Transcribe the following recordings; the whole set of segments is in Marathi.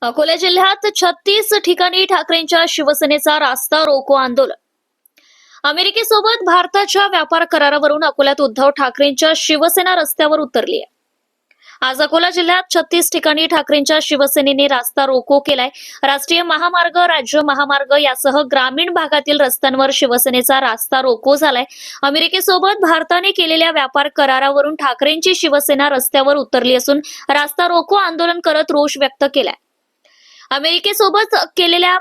अकोला जिल्ह्यात 36 ठिकाणी ठाकरेंच्या शिवसेनेचा रास्ता रोको आंदोलन. अमेरिकेसोबत भारताच्या व्यापार करारावरून अकोल्यात उद्धव ठाकरेंच्या शिवसेना रस्त्यावर उतरली आहे. आज अकोला जिल्ह्यात 36 ठिकाणी ठाकरेंच्या शिवसेनेने रास्ता रोको केलाय. राष्ट्रीय महामार्ग, राज्य महामार्ग यासह ग्रामीण भागातील रस्त्यांवर शिवसेनेचा रास्ता रोको झालाय. अमेरिकेसोबत भारताने केलेल्या व्यापार करारावरून ठाकरेंची शिवसेना रस्त्यावर उतरली असून रास्ता रोको आंदोलन करत रोष व्यक्त केलाय. अमेरिकेसोबत केलेल्या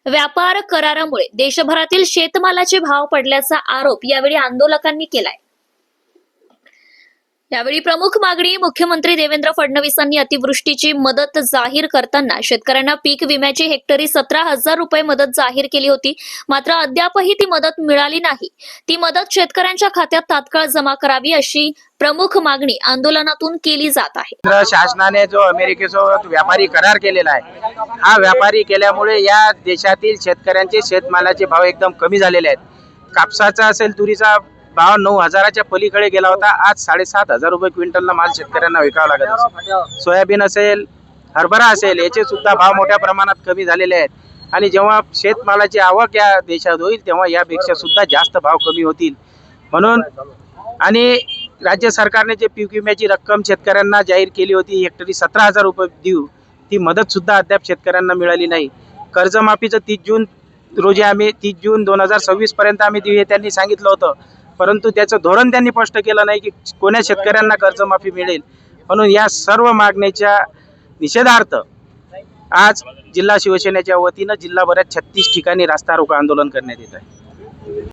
व्यापार करारामुळे देशभरातील शेतमालाचे भाव पडल्याचा आरोप यावेळी आंदोलकांनी केलाय. यावेळी प्रमुख मागणी मुख्यमंत्री देवेंद्र फडणवीसांनी अतिवृष्टीची मदत जाहीर करताना शेतकऱ्यांना पीक विम्याची हेक्टरी 17,000 रुपये मदत जाहीर केली होती. मात्र अद्यापही ती मदत मिळाली नाही. ती मदत शेतकऱ्यांच्या खात्यात तात्काळ जमा करावी अशी प्रमुख मागणी आंदोलनातून केली जात आहे. शासनाने जो अमेरिकेसोबत व्यापारी करार केलेला आहे, हा व्यापारी केल्यामुळे या देशातील शेतकऱ्यांचे शेतमालाचे भाव एकदम कमी झालेले आहेत. कापसाचा असेल, तुरीचा भाव 9,000च्या पलीकडे गेला होता. आज 7,500 रुपये क्विंटलला माल शेतकऱ्यांना विकावा लागत असेल. सोयाबीन असेल, हरभरा असेल, याचे सुद्धा भाव मोठ्या प्रमाणात कमी झालेले आहेत. आणि जेव्हा शेतमालाची आवक या देशात होईल तेव्हा यापेक्षा सुद्धा जास्त भाव कमी होतील. म्हणून आणि राज्य सरकारने जे पीक विम्याची रक्कम शेतकऱ्यांना जाहीर केली होती, हेक्टरी 17,000 रुपये देऊ, ती मदत सुद्धा अद्याप शेतकऱ्यांना मिळाली नाही. कर्जमाफीचं 30 जून 2026 पर्यंत आम्ही देऊ हे त्यांनी सांगितलं होतं, परंतु त्याचं धोरण त्यांनी स्पष्ट केलं नाही की कोण्या शेतकऱ्यांना कर्जमाफी मिळेल. म्हणून या सर्व मागणीच्या निषेधार्थ आज जिल्हा शिवसेनेच्या वतीनं जिल्हाभरात 36 ठिकाणी रास्ता रोको आंदोलन करण्यात येत आहे.